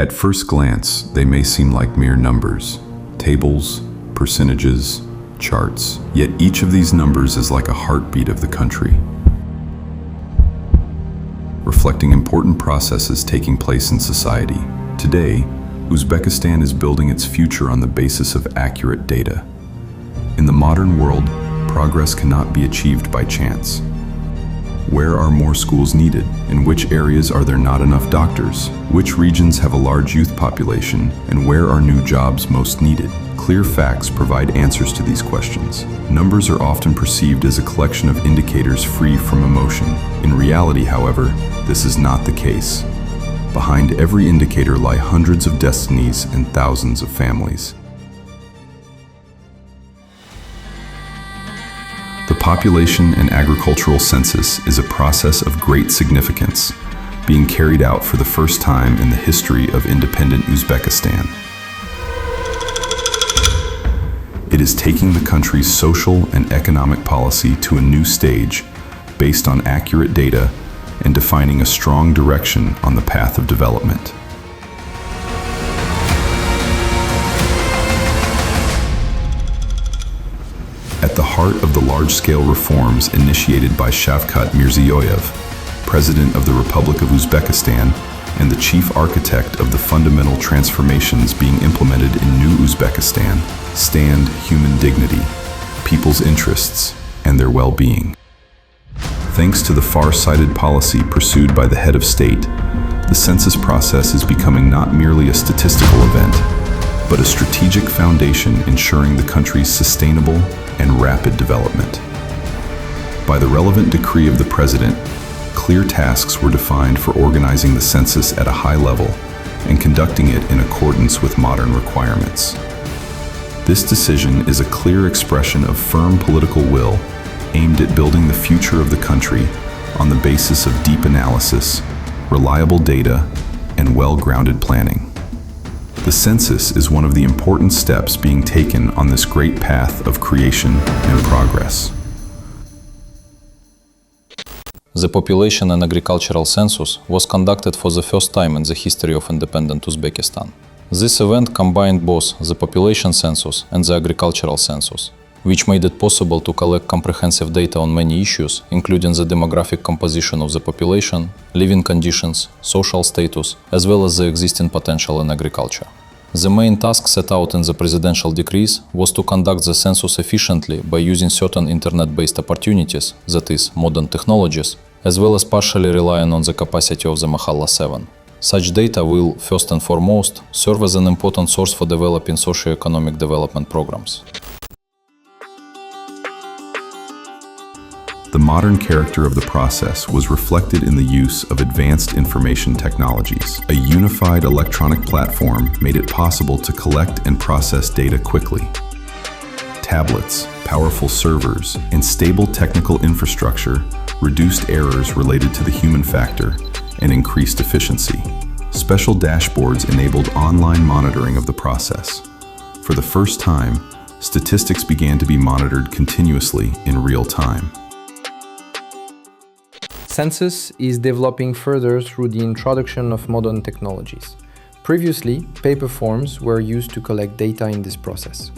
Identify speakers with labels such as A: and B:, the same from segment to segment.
A: At first glance, they may seem like mere numbers, tables, percentages, charts. Yet each of these numbers is like a heartbeat of the country, reflecting important processes taking place in society. Today, Uzbekistan is building its future on the basis of accurate data. In the modern world, progress cannot be achieved by chance. Where are more schools needed? In which areas are there not enough doctors? Which regions have a large youth population? And where are new jobs most needed? Clear facts provide answers to these questions. Numbers are often perceived as a collection of indicators free from emotion. In reality, however, this is not the case. Behind every indicator lie hundreds of destinies and thousands of families. The population and agricultural census is a process of great significance, being carried out for the first time in the history of independent Uzbekistan. It is taking the country's social and economic policy to a new stage based on accurate data and defining a strong direction on the path of development. At the heart of the large-scale reforms initiated by Shavkat Mirziyoyev, President of the Republic of Uzbekistan and the chief architect of the fundamental transformations being implemented in New Uzbekistan, stand human dignity, people's interests, and their well-being. Thanks to the far-sighted policy pursued by the head of state, the census process is becoming not merely a statistical event, but a strategic foundation ensuring the country's sustainable and rapid development. By the relevant decree of the President, clear tasks were defined for organizing the census at a high level and conducting it in accordance with modern requirements. This decision is a clear expression of firm political will aimed at building the future of the country on the basis of deep analysis, reliable data, and well-grounded planning. The census is one of the important steps being taken on this great path of creation and progress.
B: The population and agricultural census was conducted for the first time in the history of independent Uzbekistan. This event combined both the population census and the agricultural census, which made it possible to collect comprehensive data on many issues, including the demographic composition of the population, living conditions, social status, as well as the existing potential in agriculture. The main task set out in the presidential decrees was to conduct the census efficiently by using certain internet-based opportunities, that is, modern technologies, as well as partially relying on the capacity of the Mahalla 7. Such data will, first and foremost, serve as an important source for developing socio-economic development programs.
A: The modern character of the process was reflected in the use of advanced information technologies. A unified electronic platform made it possible to collect and process data quickly. Tablets, powerful servers, and stable technical infrastructure reduced errors related to the human factor and increased efficiency. Special dashboards enabled online monitoring of the process. For the first time, statistics began to be monitored continuously in real time.
C: Census is developing further through the introduction of modern technologies. Previously, paper forms were used to collect data in this process.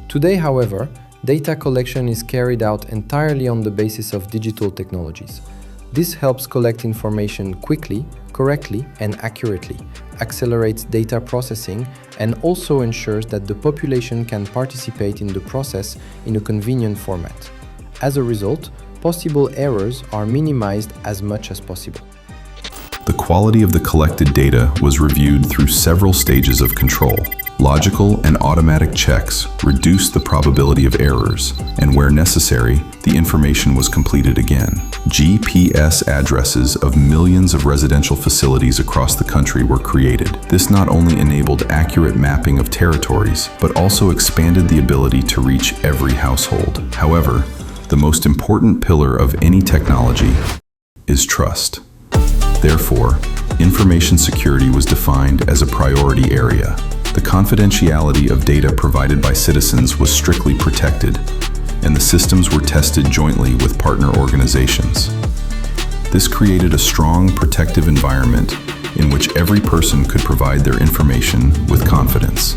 C: Today, however, data collection is carried out entirely on the basis of digital technologies. This helps collect information quickly, correctly, and accurately, accelerates data processing, and also ensures that the population can participate in the process in a convenient format. As a result, possible errors are minimized as much as possible.
A: The quality of the collected data was reviewed through several stages of control. Logical and automatic checks reduced the probability of errors, and where necessary, the information was completed again. GPS addresses of millions of residential facilities across the country were created. This not only enabled accurate mapping of territories, but also expanded the ability to reach every household. However, the most important pillar of any technology is trust. Therefore, information security was defined as a priority area. The confidentiality of data provided by citizens was strictly protected, and the systems were tested jointly with partner organizations. This created a strong protective environment in which every person could provide their information information with confidence.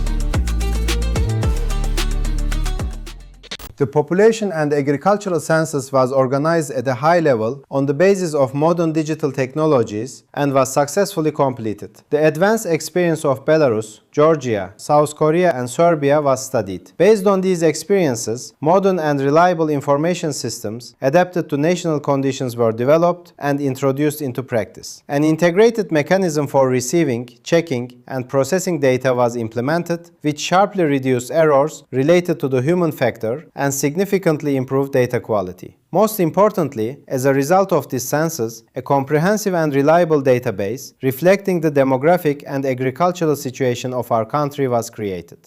D: The population and agricultural census was organized at a high level on the basis of modern digital technologies and was successfully completed. The advanced experience of Belarus, Georgia, South Korea and Serbia was studied. Based on these experiences, modern and reliable information systems adapted to national conditions were developed and introduced into practice. An integrated mechanism for receiving, checking and processing data was implemented, which sharply reduced errors related to the human factor and significantly improved data quality. Most importantly, as a result of this census, a comprehensive and reliable database reflecting the demographic and agricultural situation of our country was created.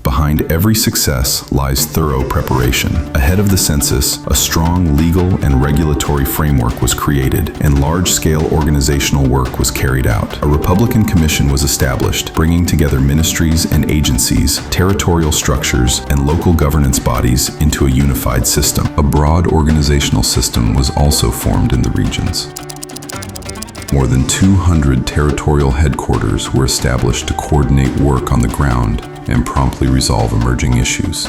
A: Behind every success lies thorough preparation. Ahead of the census, a strong legal and regulatory framework was created, and large-scale organizational work was carried out. A Republican Commission was established, bringing together ministries and agencies, territorial structures, and local governance bodies into a unified system. A broad organizational system was also formed in the regions. More than 200 territorial headquarters were established to coordinate work on the ground and promptly resolve emerging issues.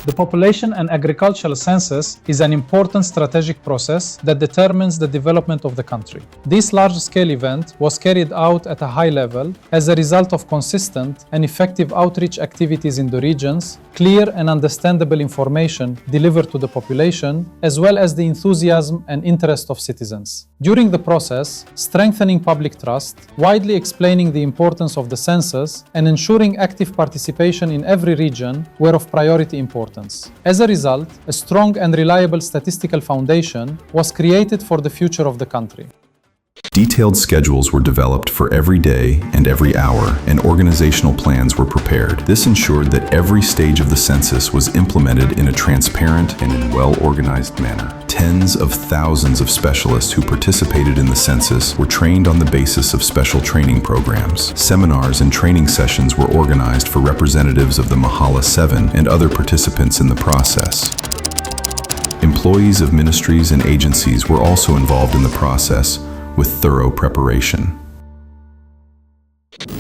E: The population and agricultural census is an important strategic process that determines the development of the country. This large-scale event was carried out at a high level as a result of consistent and effective outreach activities in the regions, clear and understandable information delivered to the population, as well as the enthusiasm and interest of citizens. During the process, strengthening public trust, widely explaining the importance of the census, and ensuring active participation in every region were of priority importance. As a result, a strong and reliable statistical foundation was created for the future of the country.
A: Detailed schedules were developed for every day and every hour, and organizational plans were prepared. This ensured that every stage of the census was implemented in a transparent and in well-organized manner. Tens of thousands of specialists who participated in the census were trained on the basis of special training programs. Seminars and training sessions were organized for representatives of the Mahalla 7 and other participants in the process. Employees of ministries and agencies were also involved in the process with thorough preparation.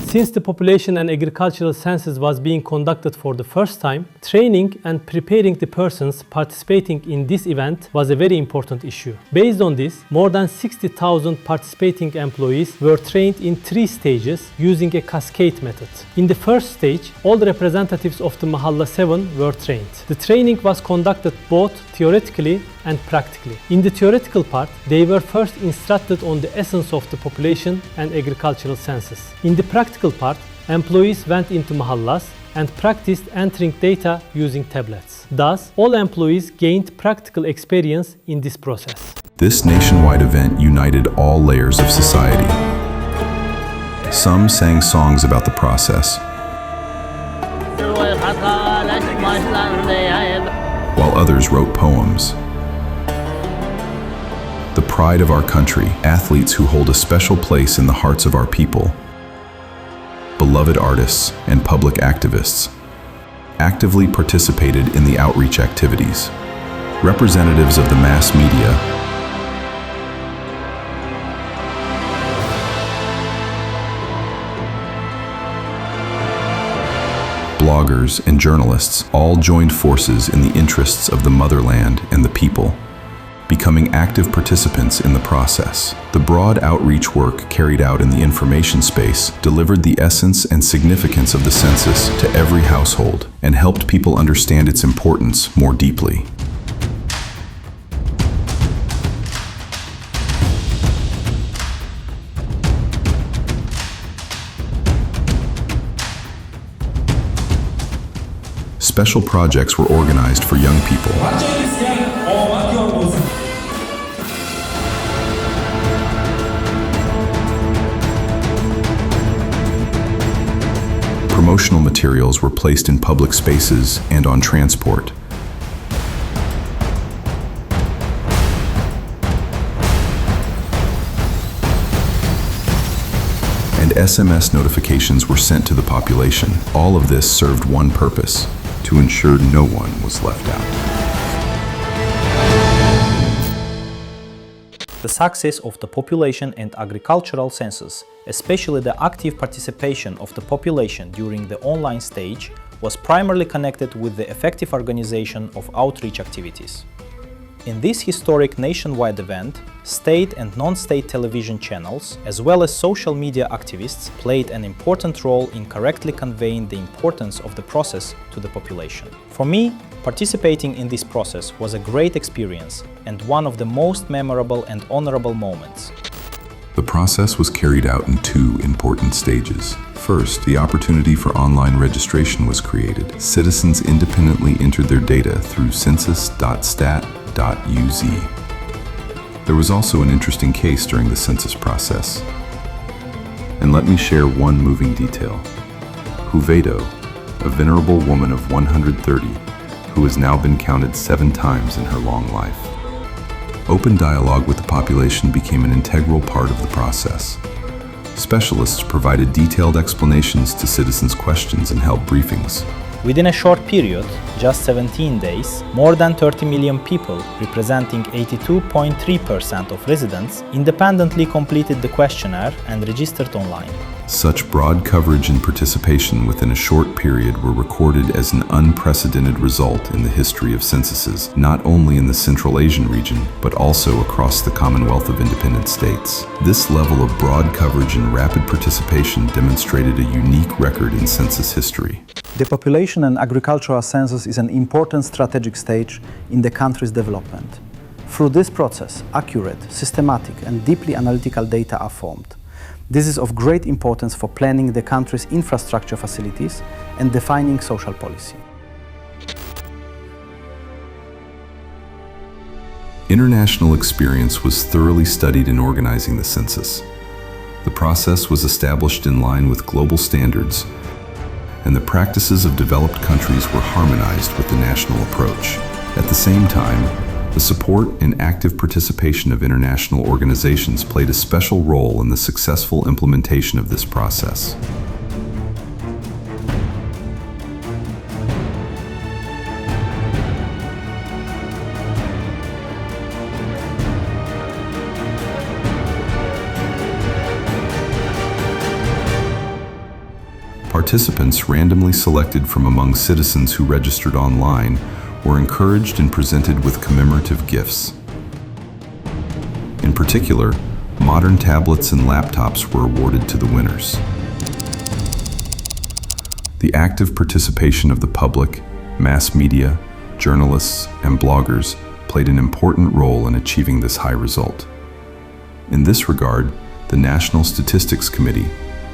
F: Since the population and agricultural census was being conducted for the first time, training and preparing the persons participating in this event was a very important issue. Based on this, more than 60,000 participating employees were trained in 3 stages using a cascade method. In the first stage, all the representatives of the Mahalla 7 were trained. The training was conducted both theoretically and practically. In the theoretical part, they were first instructed on the essence of the population and agricultural census. In the practical part, employees went into mahallas and practiced entering data using tablets. Thus, all employees gained practical experience in this process.
A: This nationwide event united all layers of society. Some sang songs about the process, while others wrote poems. The pride of our country, athletes who hold a special place in the hearts of our people, beloved artists and public activists, actively participated in the outreach activities. Representatives of the mass media, bloggers and journalists all joined forces in the interests of the motherland and the people, becoming active participants in the process. The broad outreach work carried out in the information space delivered the essence and significance of the census to every household and helped people understand its importance more deeply. Special projects were organized for young people. Promotional materials were placed in public spaces and on transport. And SMS notifications were sent to the population. All of this served one purpose: to ensure no one was left out.
G: The success of the population and agricultural census, especially the active participation of the population during the online stage, was primarily connected with the effective organization of outreach activities. In this historic nationwide event, state and non-state television channels, as well as social media activists, played an important role in correctly conveying the importance of the process to the population. For me, participating in this process was a great experience and one of the most memorable and honorable moments.
A: The process was carried out in two important stages. First, the opportunity for online registration was created. Citizens independently entered their data through census.stat.uz. There was also an interesting case during the census process. And let me share one moving detail. Huvedo, a venerable woman of 130, who has now been counted 7 times in her long life. Open dialogue with the population became an integral part of the process. Specialists provided detailed explanations to citizens' questions and held briefings.
G: Within a short period, just 17 days, more than 30 million people, representing 82.3% of residents, independently completed the questionnaire and registered online.
A: Such broad coverage and participation within a short period were recorded as an unprecedented result in the history of censuses, not only in the Central Asian region, but also across the Commonwealth of Independent States. This level of broad coverage and rapid participation demonstrated a unique record in census history.
H: The population and agricultural census is an important strategic stage in the country's development. Through this process, accurate, systematic, and deeply analytical data are formed. This is of great importance for planning the country's infrastructure facilities and defining social policy.
A: International experience was thoroughly studied in organizing the census. The process was established in line with global standards, and the practices of developed countries were harmonized with the national approach. At the same time, the support and active participation of international organizations played a special role in the successful implementation of this process. Participants randomly selected from among citizens who registered online were encouraged and presented with commemorative gifts. In particular, modern tablets and laptops were awarded to the winners. The active participation of the public, mass media, journalists, and bloggers played an important role in achieving this high result. In this regard, the National Statistics Committee,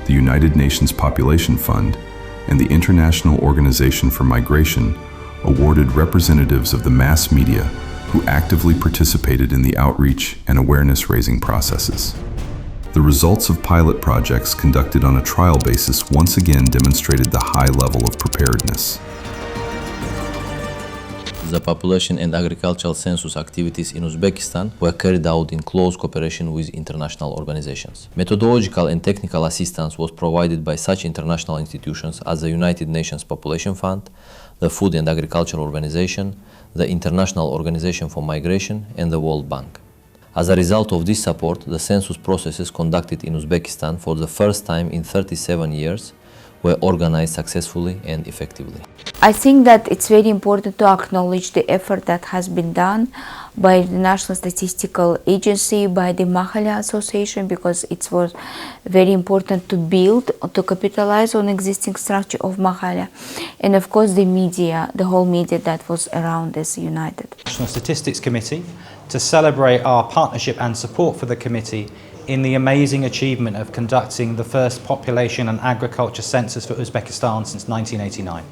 A: the United Nations Population Fund, and the International Organization for Migration awarded representatives of the mass media who actively participated in the outreach and awareness-raising processes. The results of pilot projects conducted on a trial basis once again demonstrated the high level of preparedness.
B: The population and agricultural census activities in Uzbekistan were carried out in close cooperation with international organizations. Methodological and technical assistance was provided by such international institutions as the United Nations Population Fund, the Food and Agriculture Organization, the International Organization for Migration, and the World Bank. As a result of this support, the census processes conducted in Uzbekistan for the first time in 37 years were organized successfully and effectively.
I: I think that it's very important to acknowledge the effort that has been done by the National Statistical Agency, by the Mahalla Association, because it was very important to build, to capitalize on existing structure of Mahalla, and of course the media, the whole media that was around us united.
J: National Statistics Committee to celebrate our partnership and support for the committee in the amazing achievement of conducting the first population and agriculture census for Uzbekistan since 1989.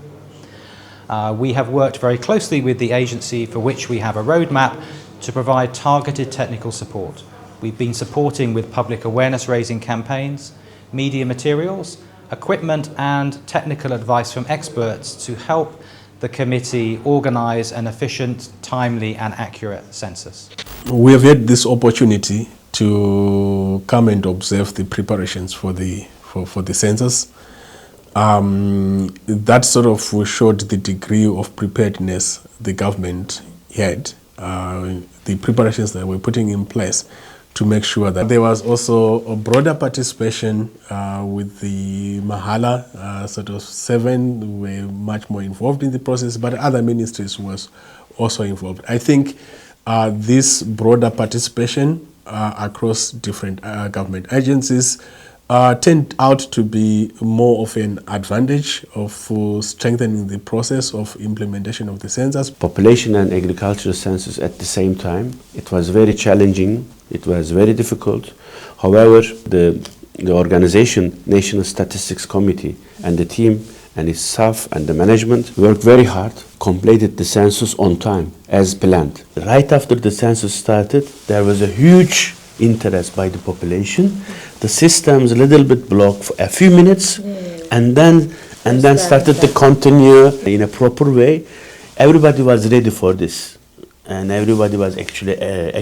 J: We have worked very closely with the agency, for which we have a roadmap to provide targeted technical support. We've been supporting with public awareness raising campaigns, media materials, equipment and technical advice from experts to help the committee organize an efficient, timely and accurate census.
K: We have had this opportunity to come and observe the preparations for the census. That sort of showed the degree of preparedness the government had, the preparations that we're putting in place to make sure that there was also a broader participation with the Mahala, sort of 7 were much more involved in the process, but other ministries was also involved. I think this broader participation across different government agencies turned out to be more of an advantage of strengthening the process of implementation of the census.
L: Population and agricultural census at the same time. It was very challenging, it was very difficult. However, the organization, National Statistics Committee, and the team and its staff and the management worked very hard, completed the census on time as planned. Right after the census started, there was a huge interest by the population. The systems a little bit blocked for a few minutes, and then started to continue in a proper way. Everybody was ready for this, and everybody was actually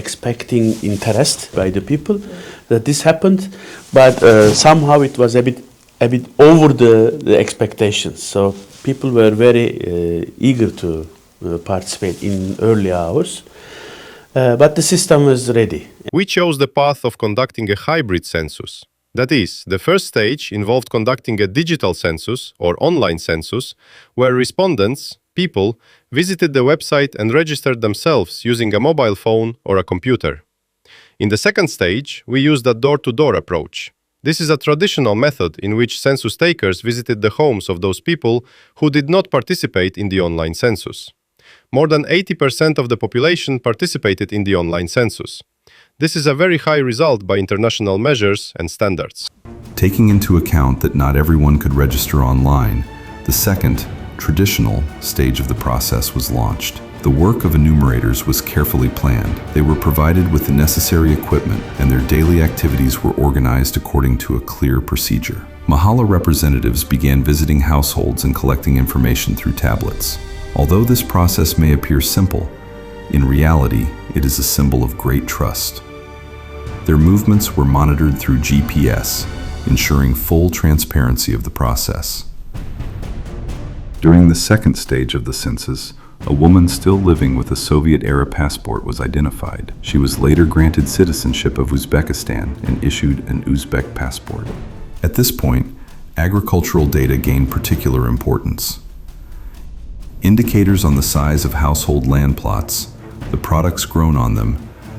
L: expecting interest by the people that this happened. But somehow it was a bit over the expectations. So people were very eager to participate in early hours. But the system was ready.
M: We chose the path of conducting a hybrid census. That is, the first stage involved conducting a digital census or online census, where respondents, people, visited the website and registered themselves using a mobile phone or a computer. In the second stage, we used a door-to-door approach. This is a traditional method in which census takers visited the homes of those people who did not participate in the online census. More than 80% of the population participated in the online census. This is a very high result by international measures and standards.
A: Taking into account that not everyone could register online, the second, traditional, stage of the process was launched. The work of enumerators was carefully planned. They were provided with the necessary equipment, and their daily activities were organized according to a clear procedure. Mahala representatives began visiting households and collecting information through tablets. Although this process may appear simple, in reality, it is a symbol of great trust. Their movements were monitored through GPS, ensuring full transparency of the process. During the second stage of the census, a woman still living with a Soviet-era passport was identified. She was later granted citizenship of Uzbekistan and issued an Uzbek passport. At this point, agricultural data gained particular importance. Indicators on the size of household land plots, the products grown on them,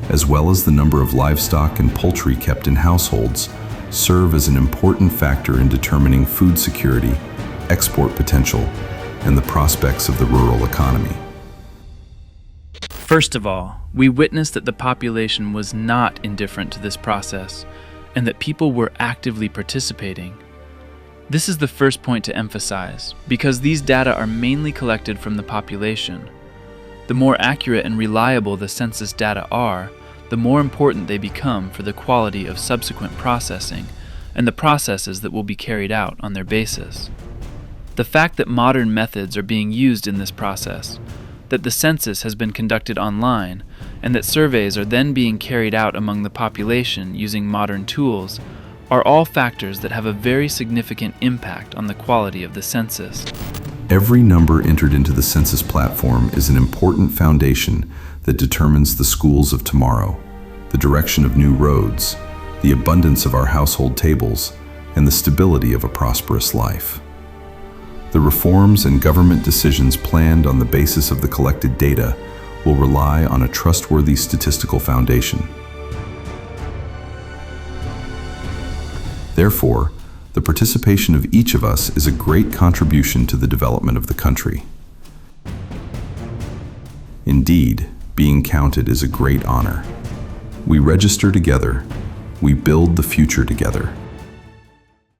A: as well as the number of livestock and poultry kept in households, serve as an important factor in determining food security, export potential, and the prospects of the rural economy.
N: First of all, we witnessed that the population was not indifferent to this process, and that people were actively participating. This is the first point to emphasize, because these data are mainly collected from the population. The more accurate and reliable the census data are, the more important they become for the quality of subsequent processing and the processes that will be carried out on their basis. The fact that modern methods are being used in this process, that the census has been conducted online, and that surveys are then being carried out among the population using modern tools are all factors that have a very significant impact on the quality of the census.
A: Every number entered into the census platform is an important foundation that determines the schools of tomorrow, the direction of new roads, the abundance of our household tables, and the stability of a prosperous life. The reforms and government decisions planned on the basis of the collected data will rely on a trustworthy statistical foundation. Therefore, the participation of each of us is a great contribution to the development of the country. Indeed, being counted is a great honor. We register together, we build the future together.